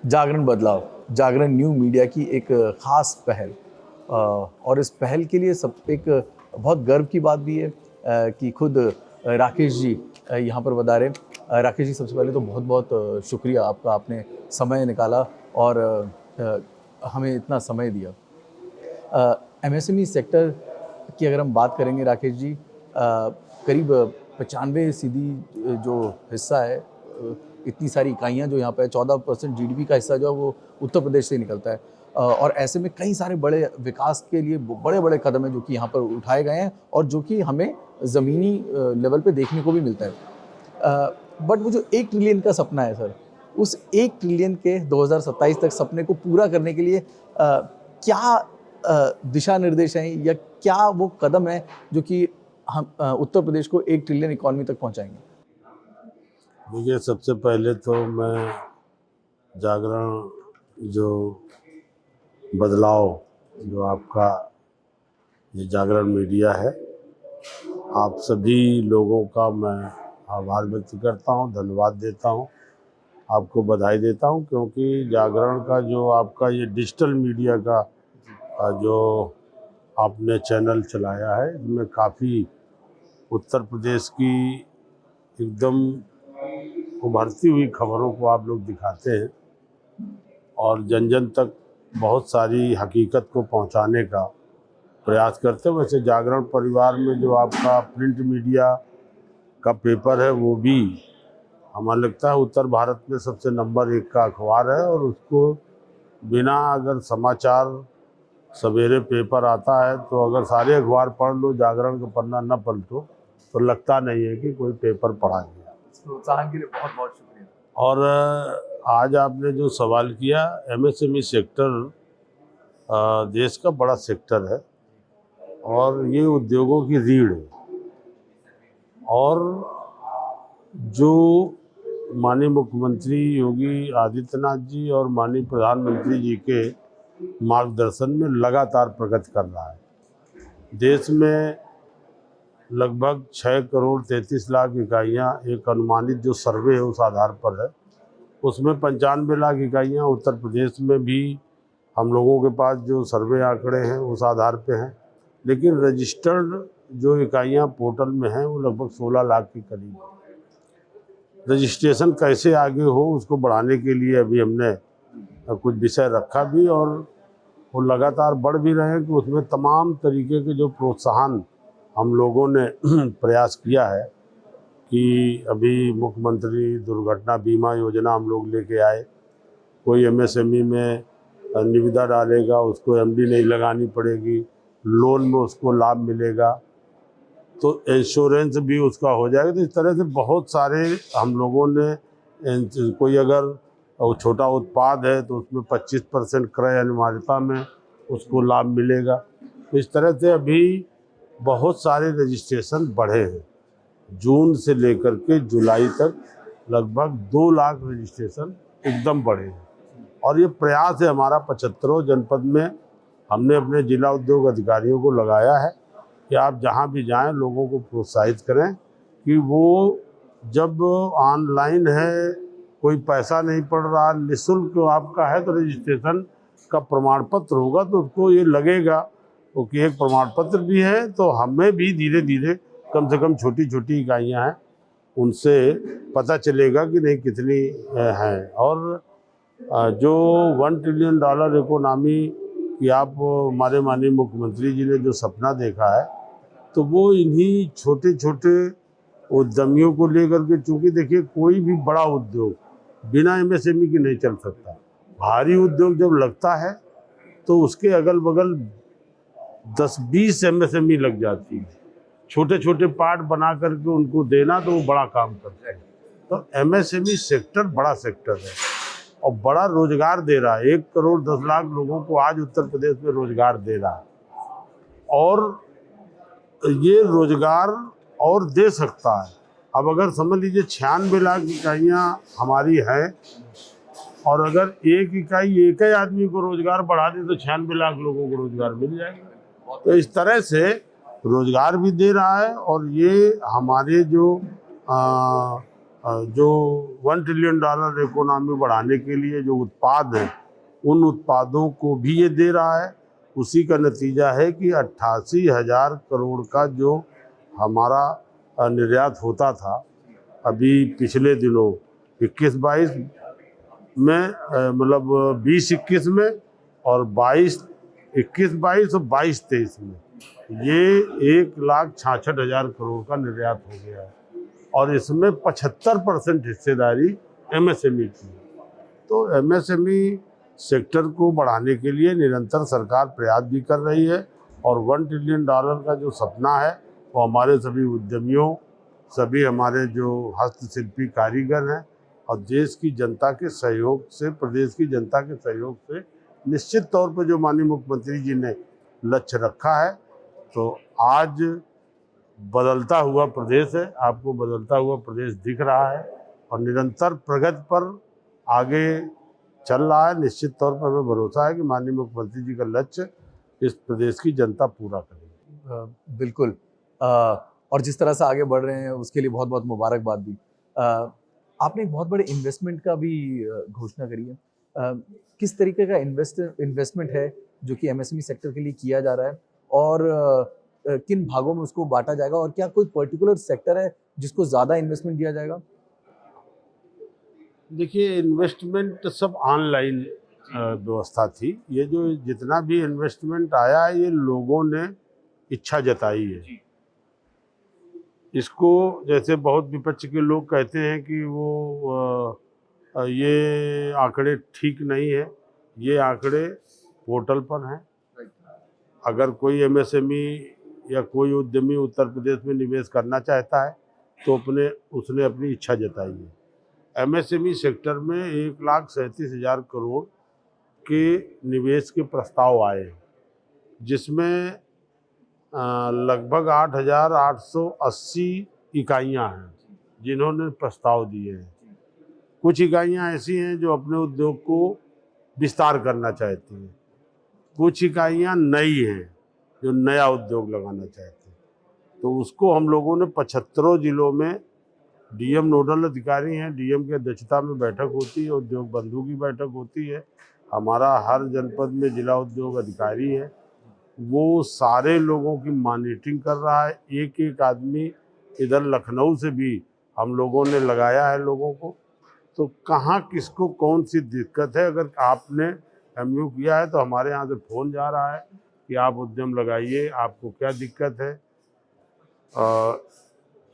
जागरण बदलाव, जागरण new media की एक ख़ास पहल, और इस पहल के लिए सब एक बहुत गर्व की बात भी है कि खुद राकेश जी यहाँ पर पधारे। राकेश जी, सबसे पहले तो बहुत बहुत शुक्रिया आपका, आपने समय निकाला और हमें इतना समय दिया। एमएसएमई सेक्टर की अगर हम बात करेंगे राकेश जी, करीब 95 सीधी जो हिस्सा है, इतनी सारी इकाइयाँ जो यहाँ पे 14% जीडीपी का हिस्सा जो है वो उत्तर प्रदेश से ही निकलता है। और ऐसे में कई सारे बड़े विकास के लिए बड़े-बड़े कदम हैं जो कि यहाँ पर उठाए गए हैं और जो कि हमें ज़मीनी लेवल पे देखने को भी मिलता है। बट वो जो 1 ट्रिलियन का सपना है सर, उस 1 ट्रिलियन के 2027 तक सपने को पूरा करने के लिए क्या दिशा निर्देश हैं या क्या वो कदम है जो कि हम उत्तर प्रदेश को 1 ट्रिलियन इकॉनमी तक पहुँचाएँगे? देखिए, सबसे पहले तो मैं जागरण जो बदलाव जो आपका ये जागरण मीडिया है, आप सभी लोगों का मैं आभार व्यक्त करता हूँ, धन्यवाद देता हूँ, आपको बधाई देता हूँ, क्योंकि जागरण का जो आपका ये डिजिटल मीडिया का जो आपने चैनल चलाया है, इसमें काफ़ी उत्तर प्रदेश की एकदम उभरती हुई खबरों को आप लोग दिखाते हैं और जन जन तक बहुत सारी हकीकत को पहुंचाने का प्रयास करते हैं। वैसे जागरण परिवार में जो आपका प्रिंट मीडिया का पेपर है, वो भी हमें लगता है उत्तर भारत में सबसे नंबर 1 का अखबार है, और उसको बिना अगर समाचार सवेरे पेपर आता है तो अगर सारे अखबार पढ़ लो, जागरण का पन्ना न पलटो तो लगता नहीं है कि कोई पेपर पढ़ा गया। प्रोत्साहन के लिए बहुत बहुत शुक्रिया। और आज आपने जो सवाल किया, एमएसएमई सेक्टर देश का बड़ा सेक्टर है और ये उद्योगों की रीढ़ है, और जो माननीय मुख्यमंत्री योगी आदित्यनाथ जी और माननीय प्रधानमंत्री जी के मार्गदर्शन में लगातार प्रगति कर रहा है। देश में लगभग 6 करोड़ 33 लाख इकाइयाँ, एक अनुमानित जो सर्वे है उस आधार पर है, उसमें 95 लाख इकाइयाँ उत्तर प्रदेश में भी हम लोगों के पास जो सर्वे आंकड़े हैं उस आधार पे हैं, लेकिन रजिस्टर्ड जो इकाइयाँ पोर्टल में हैं वो लगभग 16 लाख के करीब है। रजिस्ट्रेशन कैसे आगे हो उसको बढ़ाने के लिए अभी हमने कुछ विषय रखा भी, और वो लगातार बढ़ भी रहे हैं कि उसमें तमाम तरीके के जो प्रोत्साहन हम लोगों ने प्रयास किया है कि अभी मुख्यमंत्री दुर्घटना बीमा योजना हम लोग लेके आए। कोई एमएसएमई में निविदा डालेगा, उसको एमडी नहीं लगानी पड़ेगी, लोन में उसको लाभ मिलेगा, तो इंश्योरेंस भी उसका हो जाएगा। तो इस तरह से बहुत सारे हम लोगों ने, कोई अगर छोटा उत्पाद है तो उसमें 25% क्रय अनिवार्यता में उसको लाभ मिलेगा। तो इस तरह से अभी बहुत सारे रजिस्ट्रेशन बढ़े हैं। जून से लेकर के जुलाई तक लगभग 2 लाख रजिस्ट्रेशन एकदम बढ़े हैं, और ये प्रयास है हमारा 75 जनपद में। हमने अपने जिला उद्योग अधिकारियों को लगाया है कि आप जहाँ भी जाएं लोगों को प्रोत्साहित करें कि वो जब ऑनलाइन है, कोई पैसा नहीं पड़ रहा, निःशुल्क आपका है, तो रजिस्ट्रेशन का प्रमाण पत्र होगा तो उसको ये लगेगा कि एक प्रमाण पत्र भी है, तो हमें भी धीरे धीरे कम से कम छोटी छोटी इकाइयाँ हैं उनसे पता चलेगा कि नहीं कितनी हैं। और जो $1 ट्रिलियन इकोनॉमी की आप हमारे माननीय मुख्यमंत्री जी ने जो सपना देखा है, तो वो इन्हीं छोटे छोटे उद्यमियों को लेकर के, चूँकि देखिए कोई भी बड़ा उद्योग बिना एमएसएमई के नहीं चल सकता। भारी उद्योग जब लगता है तो उसके अगल बगल 10-20 एमएसएमई लग जाती है, छोटे छोटे पार्ट बना करके उनको देना, तो वो बड़ा काम करते हैं। तो एमएसएमई सेक्टर बड़ा सेक्टर है और बड़ा रोजगार दे रहा है। 1 करोड़ 10 लाख लोगों को आज उत्तर प्रदेश में रोजगार दे रहा है, और ये रोजगार और दे सकता है। अब अगर समझ लीजिए 96 लाख इकाइयाँ हमारी हैं, और अगर एक इकाई एक ही आदमी को रोजगार बढ़ा दे तो 96 लाख लोगों को रोजगार मिल जाएगा। तो इस तरह से रोजगार भी दे रहा है, और ये हमारे जो जो $1 ट्रिलियन इकोनॉमी बढ़ाने के लिए जो उत्पाद हैं उन उत्पादों को भी ये दे रहा है। उसी का नतीजा है कि 88,000 करोड़ का जो हमारा निर्यात होता था अभी पिछले दिनों 21-22 में, मतलब 20-21 में और 21-22 और 22-23 में ये 1,66,000 करोड़ का निर्यात हो गया है और इसमें 75% हिस्सेदारी एमएसएमई की है। तो एमएसएमई सेक्टर को बढ़ाने के लिए निरंतर सरकार प्रयास भी कर रही है और $1 ट्रिलियन का जो सपना है वो हमारे सभी उद्यमियों, सभी हमारे जो हस्तशिल्पी कारीगर हैं और देश की जनता के सहयोग से, प्रदेश की जनता के सहयोग से निश्चित तौर पर जो माननीय मुख्यमंत्री जी ने लक्ष्य रखा है, तो आज बदलता हुआ प्रदेश है, आपको बदलता हुआ प्रदेश दिख रहा है और निरंतर प्रगति पर आगे चल रहा है। निश्चित तौर पर हमें भरोसा है कि माननीय मुख्यमंत्री जी का लक्ष्य इस प्रदेश की जनता पूरा करेगी। बिल्कुल। और जिस तरह से आगे बढ़ रहे हैं उसके लिए बहुत बहुत मुबारकबाद भी। आपने एक बहुत बड़े इन्वेस्टमेंट का भी घोषणा करी है। किस तरीके का इन्वेस्टमेंट है जो कि एमएसएमई सेक्टर के लिए किया जा रहा है और किन भागों में उसको बांटा जाएगा और क्या कोई पर्टिकुलर सेक्टर है जिसको ज़्यादा इन्वेस्टमेंट दिया जाएगा? देखिए, इन्वेस्टमेंट सब ऑनलाइन व्यवस्था थी। ये जो जितना भी इन्वेस्टमेंट आया है ये लोगों ने इच्छा जताई है। इसको जैसे बहुत विपक्ष के लोग कहते हैं कि वो ये आंकड़े ठीक नहीं है, ये आंकड़े पोर्टल पर हैं। अगर कोई एमएसएमई या कोई उद्यमी उत्तर प्रदेश में निवेश करना चाहता है तो उसने अपनी इच्छा जताई है। एमएसएमई सेक्टर में 1,37,000 करोड़ के निवेश के प्रस्ताव आए हैं, जिसमें लगभग 8,880 इकाइयाँ हैं जिन्होंने प्रस्ताव दिए हैं। कुछ इकाइयाँ ऐसी हैं जो अपने उद्योग को विस्तार करना चाहती हैं, कुछ इकाइयाँ नई हैं जो नया उद्योग लगाना चाहते हैं। तो उसको हम लोगों ने 75 जिलों में डीएम नोडल अधिकारी हैं, डीएम की अध्यक्षता में बैठक होती है, उद्योग बंधु की बैठक होती है। हमारा हर जनपद में जिला उद्योग अधिकारी है, वो सारे लोगों की मॉनिटरिंग कर रहा है। एक एक आदमी इधर लखनऊ से भी हम लोगों ने लगाया है लोगों को, तो कहाँ किसको कौन सी दिक्कत है। अगर आपने एमयू किया है तो हमारे यहाँ से फ़ोन जा रहा है कि आप उद्यम लगाइए, आपको क्या दिक्कत है।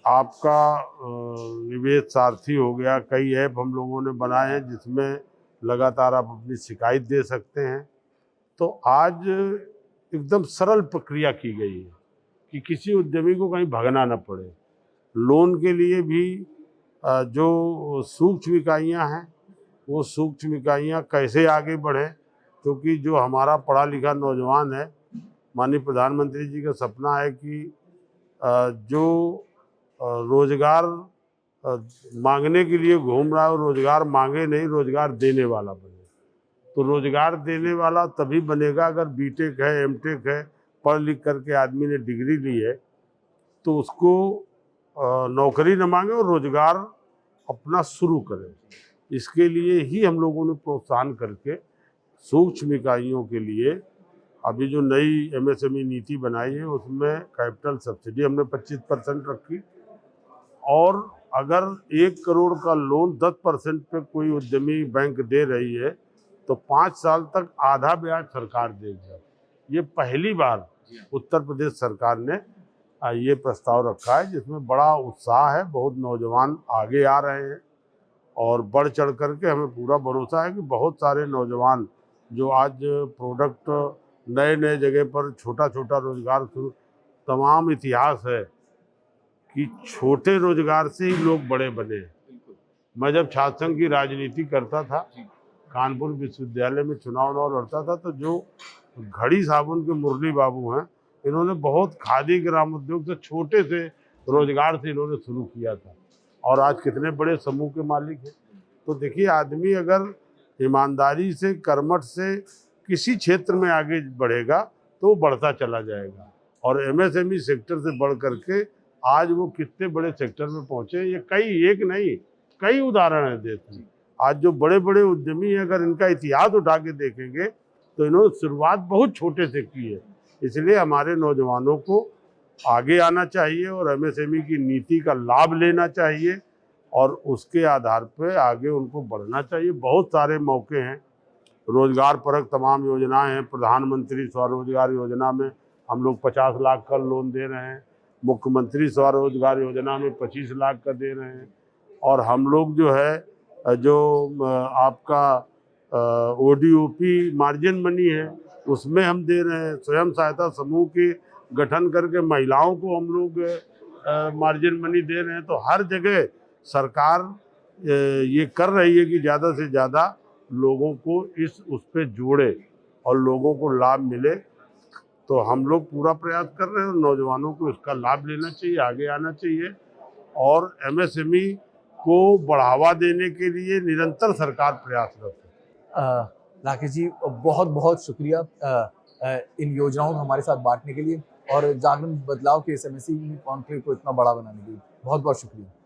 आपका निवेश सारथी हो गया, कई ऐप हम लोगों ने बनाए हैं जिसमें लगातार आप अपनी शिकायत दे सकते हैं। तो आज एकदम सरल प्रक्रिया की गई है कि किसी उद्यमी को कहीं भागना न पड़े। लोन के लिए भी जो सूक्ष्म इकाइयाँ हैं वो सूक्ष्म इकाइयाँ कैसे आगे बढ़ें, क्योंकि जो हमारा पढ़ा लिखा नौजवान है, माननीय प्रधानमंत्री जी का सपना है कि जो रोजगार मांगने के लिए घूम रहा है, रोजगार मांगे नहीं, रोजगार देने वाला बने। तो रोजगार देने वाला तभी बनेगा अगर बीटेक है, एमटेक है, पढ़ लिख करके आदमी ने डिग्री ली है तो उसको नौकरी न मांगे और रोजगार अपना शुरू करे। इसके लिए ही हम लोगों ने प्रोत्साहन करके सूक्ष्म इकाइयों के लिए अभी जो नई एमएसएमई नीति बनाई है उसमें कैपिटल सब्सिडी हमने 25% रखी और अगर 1 करोड़ का लोन 10% पे कोई उद्यमी बैंक दे रही है तो 5 साल तक आधा ब्याज सरकार देगी। ये पहली बार उत्तर प्रदेश सरकार ने ये प्रस्ताव रखा है जिसमें बड़ा उत्साह है, बहुत नौजवान आगे आ रहे हैं और बढ़ चढ़ करके हमें पूरा भरोसा है कि बहुत सारे नौजवान जो आज प्रोडक्ट नए नए जगह पर छोटा छोटा रोजगार शुरू, तमाम इतिहास है कि छोटे रोजगार से ही लोग बड़े बने। मैं जब छात्र संघ की राजनीति करता था, कानपुर विश्वविद्यालय में चुनाव लड़ता था, तो जो घड़ी साबुन के मुरली बाबू हैं, इन्होंने बहुत खादी ग्राम उद्योग से छोटे से रोजगार से इन्होंने शुरू किया था और आज कितने बड़े समूह के मालिक हैं। तो देखिए, आदमी अगर ईमानदारी से, कर्मठ से किसी क्षेत्र में आगे बढ़ेगा तो वो बढ़ता चला जाएगा और एमएसएमई सेक्टर से बढ़ करके आज वो कितने बड़े सेक्टर में पहुंचे। ये कई एक नहीं, कई उदाहरण है देश में। आज जो बड़े बड़े उद्यमी हैं, अगर इनका इतिहास उठा के देखेंगे तो इन्होंने शुरुआत बहुत छोटे से की है। इसलिए हमारे नौजवानों को आगे आना चाहिए और एमएसएमई की नीति का लाभ लेना चाहिए और उसके आधार पर आगे उनको बढ़ना चाहिए। बहुत सारे मौके हैं, रोजगार परक तमाम योजनाएं हैं। प्रधानमंत्री स्वरोजगार योजना में हम लोग 50 लाख का लोन दे रहे हैं, मुख्यमंत्री स्वरोजगार योजना में 25 लाख का दे रहे हैं, और हम लोग जो है जो आपका ओडीओपी मार्जिन मनी है उसमें हम दे रहे हैं। स्वयं सहायता समूह के गठन करके महिलाओं को हम लोग मार्जिन मनी दे रहे हैं। तो हर जगह सरकार ये कर रही है कि ज़्यादा से ज़्यादा लोगों को उस पे जोड़े और लोगों को लाभ मिले। तो हम लोग पूरा प्रयास कर रहे हैं और नौजवानों को इसका लाभ लेना चाहिए, आगे आना चाहिए, और एमएसएमई को बढ़ावा देने के लिए निरंतर सरकार प्रयासरत है। राकेश जी, बहुत बहुत शुक्रिया इन योजनाओं को हमारे साथ बांटने के लिए और जागरण बदलाव के इस एमएसएमई कॉन्क्लेव को इतना बड़ा बनाने के लिए बहुत बहुत शुक्रिया।